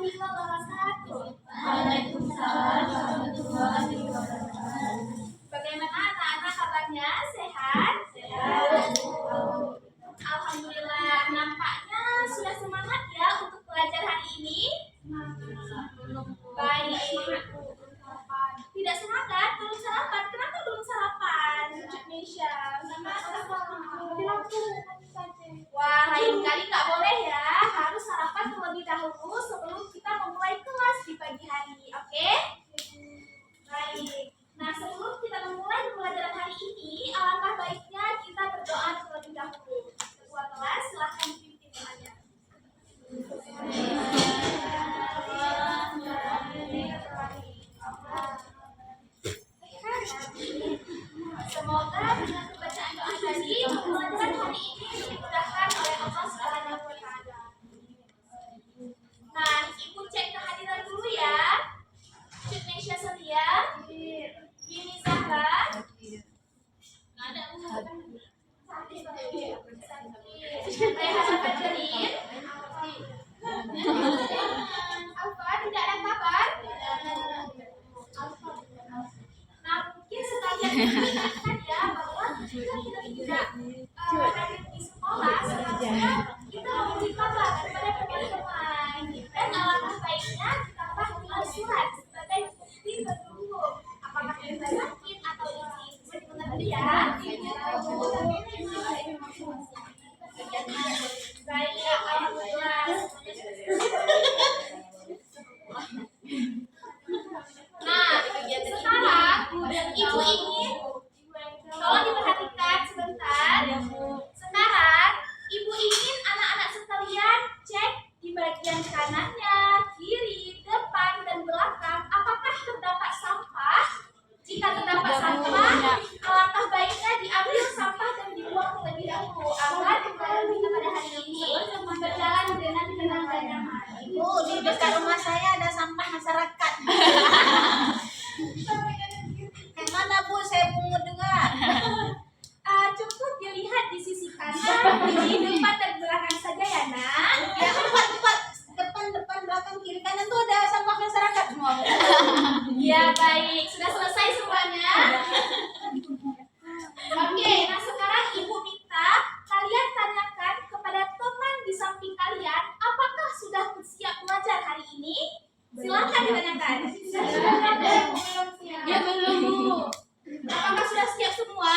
warahmatullahi wabarakatuh. Waalaikumsalam warahmatullahi wabarakatuh. Bagaimana anak-anak kabarnya? Sehat? Sehat. Alhamdulillah, nampaknya sudah semangat ya untuk belajar hari ini. Baik. Tidak semangat, belum sarapan. Kenapa belum sarapan? Indonesia. Wah, lain kali nggak boleh ya. Harus sarapan terlebih dahulu sebelum kita memulai kelas di pagi hari. Oke? Baik. Nah, sebelum kita memulai pembelajaran hari ini, alangkah baiknya kita berdoa terlebih dahulu. Ketua kelas, silahkan dipimpin doanya. Semoga dengan pembacaan doa tadi, pembelajaran hari ini dimudahkan oleh Allah Subhanahu wa Ta'ala. Nah, Ibu cek kehadiran dulu ya. Indonesia Setia, Yuni Zahra, ada Rehana Fajrin, Alfa tidak ada kabar. Nah, mungkin sekalian diingatkan ya bahwa jika kita tidak hadir di sekolah, seharusnya kita memberi kabar kepada teman-teman. Dan alangkah baiknya ditambah dengan surat sebagai bukti pendukung. Apakah kita sakit atau izin? Mengerti ya? Baik, alhamdulillah. Nah, sekarang Ibu ingin tolong diperhatikan sebentar. Sekarang Ibu ingin anak-anak sekalian cek di bagian kanannya, kiri, depan, dan belakang apakah terdapat sampah. Jika terdapat sampah, alangkah baiknya diambil sampah dan dibuang terlebih dahulu agar pembelajaran kita pada hari ini berjalan dengan tenang dan nyaman. Ibu, di dekat rumah saya ada sampah masyarakat. Kayak mana Bu? Saya pungut juga. Cukup dilihat di sisi kanan, kiri, depan, dan belakang saja ya nak. Ya, tempat depan, belakang, kiri, kanan tuh ada sampah masyarakat semua. Ya baik, sudah selesai semuanya. Oke, nah sekarang Ibu minta kalian tanyakan kepada teman di samping kalian, apakah sudah siap belajar hari ini? Silakan ditanyakan. Ya belum Bu. Apakah sudah siap semua?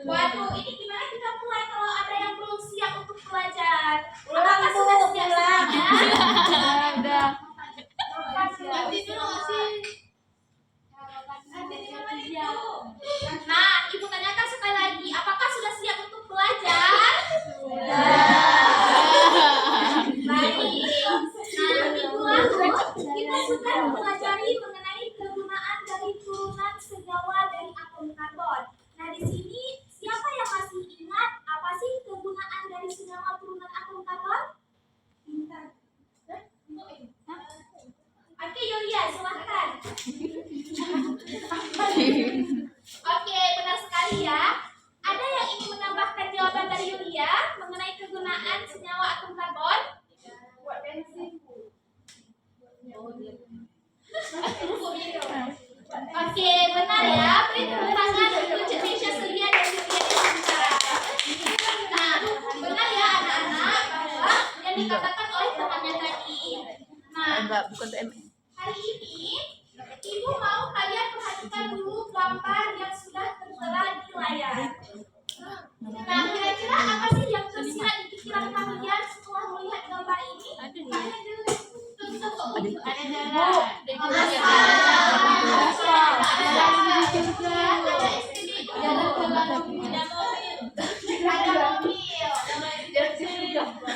Waduh, ini gimana kita mulai kalau ada yang belum siap untuk belajar? Apakah sudah siap semuanya? Udah. Nah, Ibu tanyakan sekali lagi, apakah sudah siap untuk belajar? Baik. Nah, minggu lalu kita sudah mempelajari mengenai kegunaan dari turunan senyawa dari atom karbon. Nah, di sini siapa yang masih ingat apa sih kegunaan dari senyawa turunan atom karbon? Oke, Yulia, silahkan. Oke, benar sekali ya. Ada yang ingin menambahkan jawaban dari Yulia mengenai kegunaan senyawa atom karbon? Buat bensin, Bu. Oke, benar ya. Beri tepuk tangan untuk Indonesia Selia dan Selia Desa. Nah, benar ya anak-anak bahwa yang dikatakan oleh temannya tadi. Nah, Bukan TM. hari ini Ibu mau kalian perhatikan dulu gambar yang sudah tertera di layar. Nah, kira-kira apa sih yang tersirat di pikiran kalian setelah melihat gambar ini?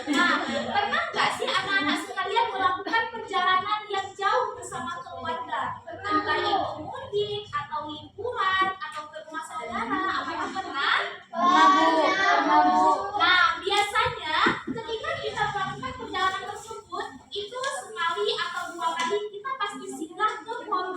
Nah, pernah nggak sih anak-anak sekalian melakukan perjalanan yang jauh bersama keluarga? Entah itu mudik atau liburan atau ke rumah saudara, apakah pernah? Nah, biasanya ketika kita melakukan perjalanan tersebut, itu sekali atau dua kali kita pasti singgah ke pom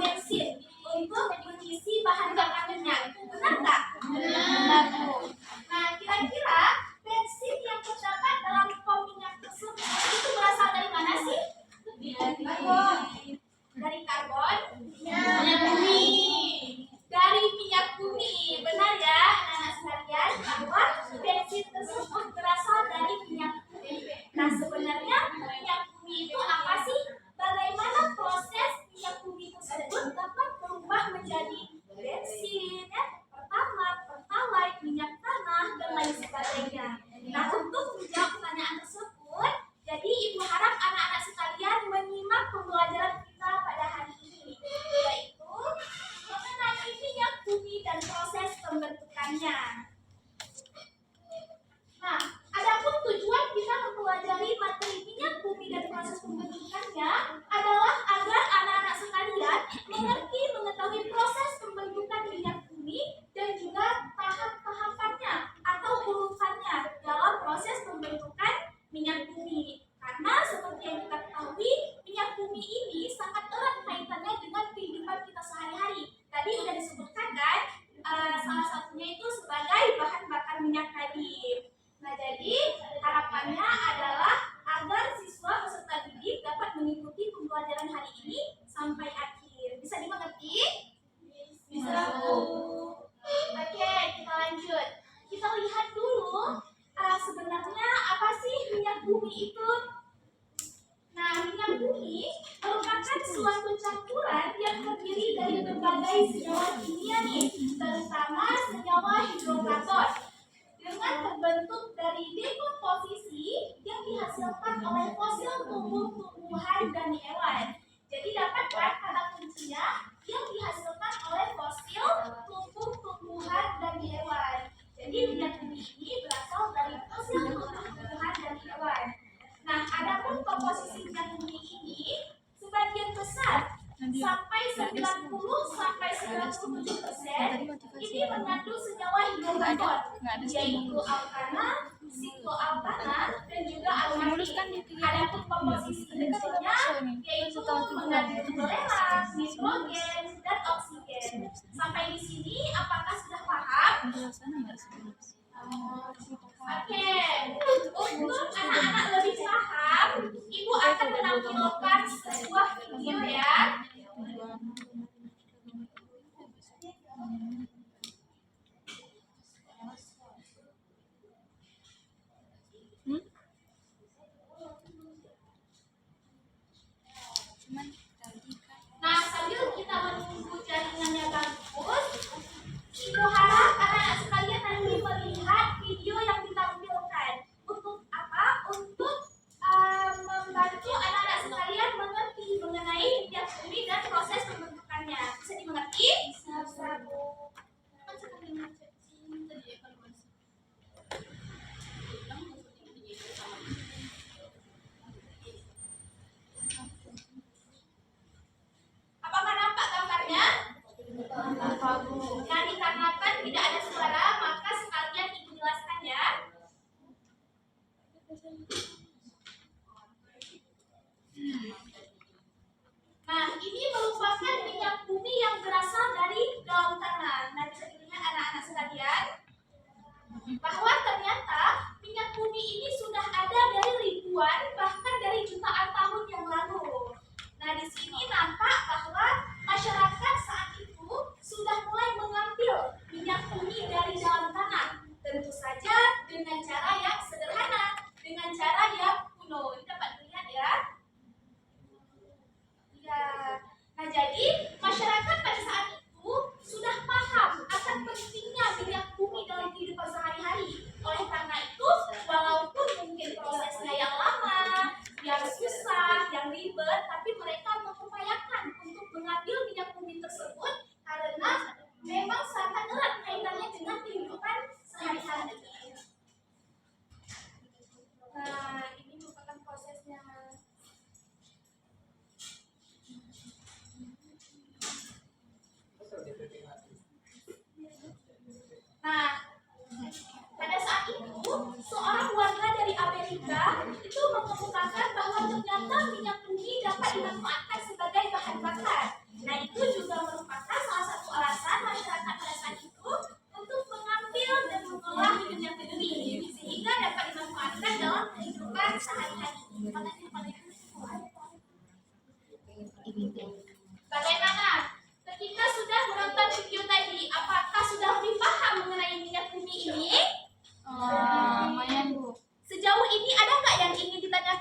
sebenarnya minyak bumi itu apa sih? Bagaimana proses minyak bumi tersebut dapat berubah menjadi bensin, ya, pertalite, minyak tanah, dan lain sebagainya. Nah, untuk menjawab pertanyaan tersebut, jadi Ibu harap anak-anak sekalian menyimak pembelajaran kita pada hari ini, yaitu mengenai minyak bumi dan proses pembentukannya. Nah, adapun tujuan kita mempelajari materi minyak bumi dan proses pembentukannya adalah agar anak-anak sekalian mengetahui proses pembentukan minyak bumi dan juga tahap-tahapannya atau urutannya dalam proses pembentukan minyak bumi. Karena seperti yang kita ketahui, minyak bumi ini sangat erat kaitannya dengan kehidupan kita sehari-hari. Tadi sudah disebutkan kan, salah satunya itu sebagai bahan bakar minyak tadi. Nah, jadi harapannya adalah agar siswa peserta didik dapat mengikuti pembelajaran hari ini sampai akhir. Bisa dimengerti? Bisa, Bu. Oke, kita lanjut. Kita lihat dulu sebenarnya apa sih minyak bumi itu? Nah, minyak bumi merupakan suatu campuran yang terdiri dari berbagai senyawa kimia nih, terutama senyawa hidrokaton, dengan terbentuk dari dekomposisi yang dihasilkan oleh fosil tumbuh-tumbuhan dan hewan. Jadi dapatkan kata kuncinya yang dihasilkan oleh fosil tumbuh-tumbuhan dan hewan. Jadi minyak bumi ini berasal dari fosil tumbuh-tumbuhan dan hewan. Nah, adapun komposisi minyak bumi ini sebagian besar sampai 90 sampai 97% ini mengandung senyawa hidrokaton, yaitu alkana, sikloalkana, dan juga alkali. Adapun komposisi kecilnya yaitu mengandung belerang, nitrogen, dan oksigen. Sampai di sini apakah sudah paham? Oke, untuk anak-anak lebih paham, Ibu akan menampilkan sebuah video ya. Nah, sambil kita menunggu jaringannya bagus, Ibu harap anak-anak sekalian nanti melihat video yang ditampilkan. Untuk apa? Untuk membantu anak-anak sekalian mengerti mengenai minyak bumi dan proses pembentukannya. Bisa dimengerti? Bisa, Bu. Apakah nampak gambarnya? Nah, dikarenakan tidak ada suara, maka sekalian Ibu jelaskan ya. Nah, ini merupakan minyak bumi yang berasal dari dalam tanah. Nah, bisa dilihat anak-anak sekalian bahwa ternyata minyak bumi ini sudah ada dari ribuan bahkan dari jutaan tahun yang lalu. Nah, di sini nampak bahwa masyarakat saat itu sudah mulai mengambil minyak bumi dari dalam tanah. Tentu saja dengan cara yang sederhana, dengan cara yang kuno. Ini dapat dilihat ya. Ya. Nah, jadi masyarakat pada saat itu sudah paham akan pentingnya minyak bumi dalam kehidupan sehari-hari. Oleh karena itu, walaupun mungkin prosesnya yang lama, yang susah, yang ribet, tapi mereka mengupayakan untuk mengambil minyak bumi tersebut karena memang sangat erat kaitannya dengan kehidupan sehari-hari. Nah, ini merupakan prosesnya. Nah, pada saat itu seorang warga dari Amerika itu mengemukakan bahwa ternyata minyak bumi dapat dimanfaatkan sebagai bahan bakar. Nah, itu juga merupakan salah satu alasan masyarakat pada saat itu untuk mengambil dan mengolah minyak bumi sehingga dapat dimanfaatkan dalam kehidupan sehari-hari. Bagaimana? Ketika sudah menonton video tadi, apakah sudah lebih paham mengenai minyak bumi ini? Lumayan, Bu. Sejauh ini ada nggak yang ingin ditanyakan?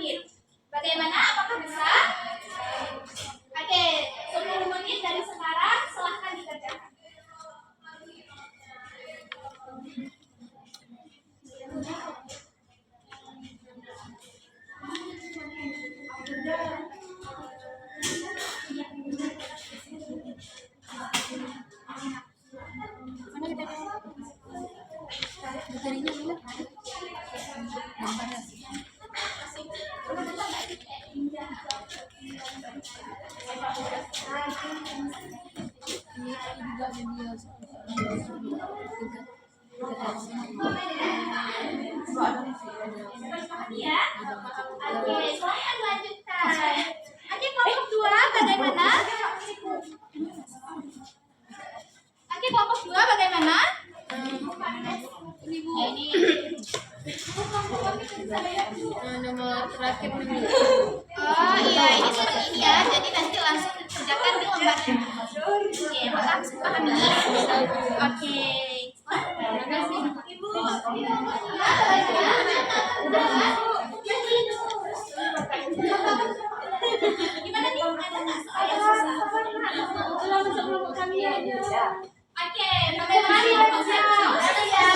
menit. Bagaimana? Apakah bisa? Oke, 10 menit dari sekarang, silahkan dikerjakan. Ya. Oke, silahkan lanjutkan. Oke, kelompok 2 bagaimana? Oke, kelompok 2 bagaimana? Ini Bu. Nomor terakhir nih. Oh iya, ini tuh ini ya. Jadi nanti langsung dikerjakan di lembarnya. Oke, apakah paham ini? Oke. Terima kasih. Ibu. Gimana nih? Ada nggak soal yang susah? Sebelum kami aja. Oke, bagaimana nih kelompok 1? Ya.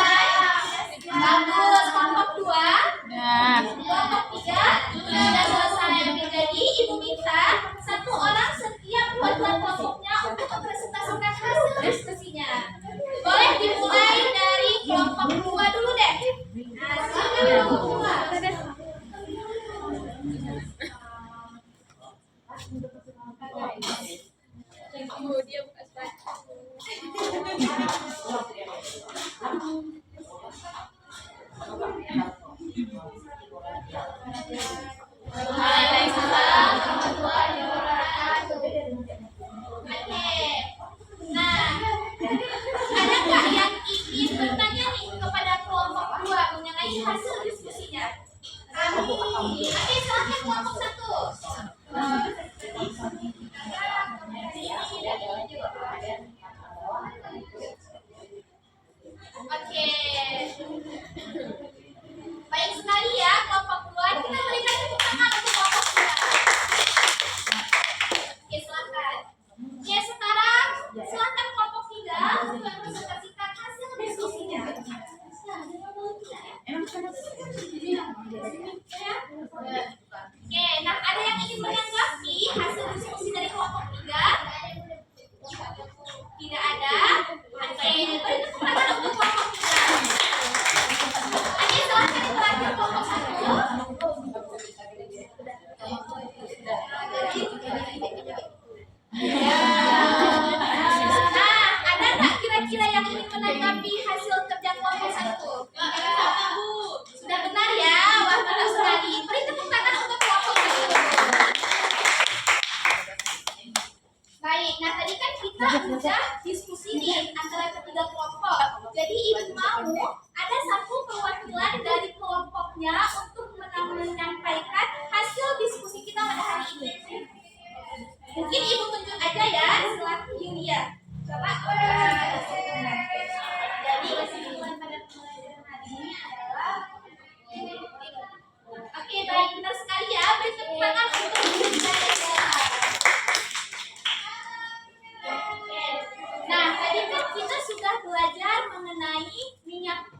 Bagus, kelompok 2. Kelompok 3 sudah selesai. Jadi ibu minta satu orang setiap buat kelompoknya untuk mempresentasikan hasil diskusinya. Boleh dimulai dari kelompok 2 dulu deh. Nah, silakan. Dia buka sepatu. Waalaikumsalam warahmatullahi wabarakatuh. Oke. Nah, ada nggak yang ingin bertanya nih kepada kelompok 2 mengenai hasil diskusinya? Oke, silakan kelompok 1. Oke. Baik sekali ya kelompok 2. Kita berikan tepuk tangan untuk kelompok 2. Oke, silakan. Oke, sekarang silakan kelompok 3 untuk mempresentasikan hasil diskusinya. Oke, nah ada yang ingin menanggapi hasil diskusi dari kelompok 3? Tidak ada. Oke, beri tepuk tangan untuk kelompok 3. Oke, silakan terakhir kelompok 1. Nah, ada nggak kira-kira yang ingin menanggapi hasil kerja kelompok 1? Sudah benar ya? Wah, benar sekali. Beri tepuk tangan untuk kelompok 1. Baik, nah tadi kan kita sudah diskusi nih antara ketiga kelompok. Jadi ibu mau ada satu perwakilan dari kelompoknya untuk menyampaikan hasil diskusi kita pada hari ini. Mungkin ibu tunjuk aja ya, selaku Yulia. Coba. Jadi kesimpulan pada pembelajaran hari ini adalah oke, baik, benar sekali ya. Beri tepuk tangan untuk Yulia. Nah, tadi kan kita sudah belajar mengenai minyak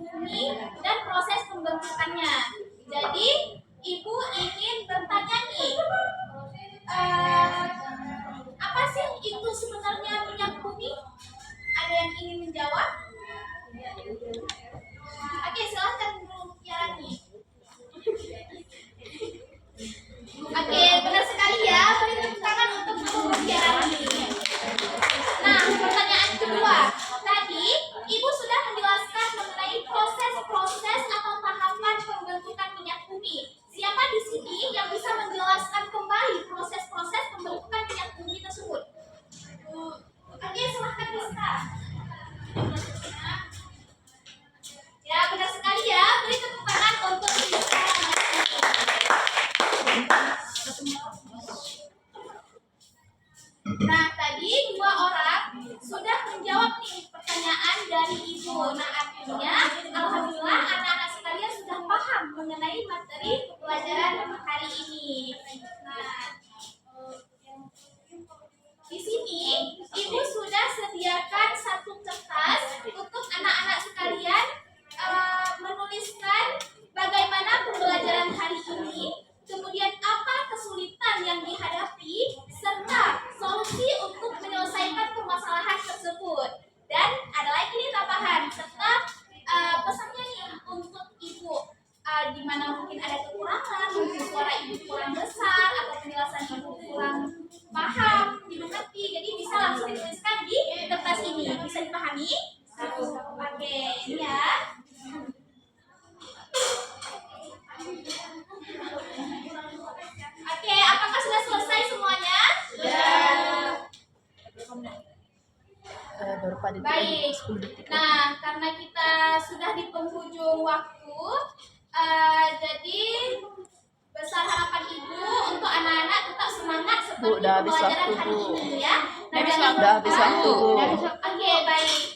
Baik. Nah, karena kita sudah di penghujung waktu, jadi besar harapan Ibu untuk anak-anak tetap semangat seperti Bu, udah habis pembelajaran waktu, hari Bu. ini ya. Nah, Udah habis waktu, Bu. Oke, baik.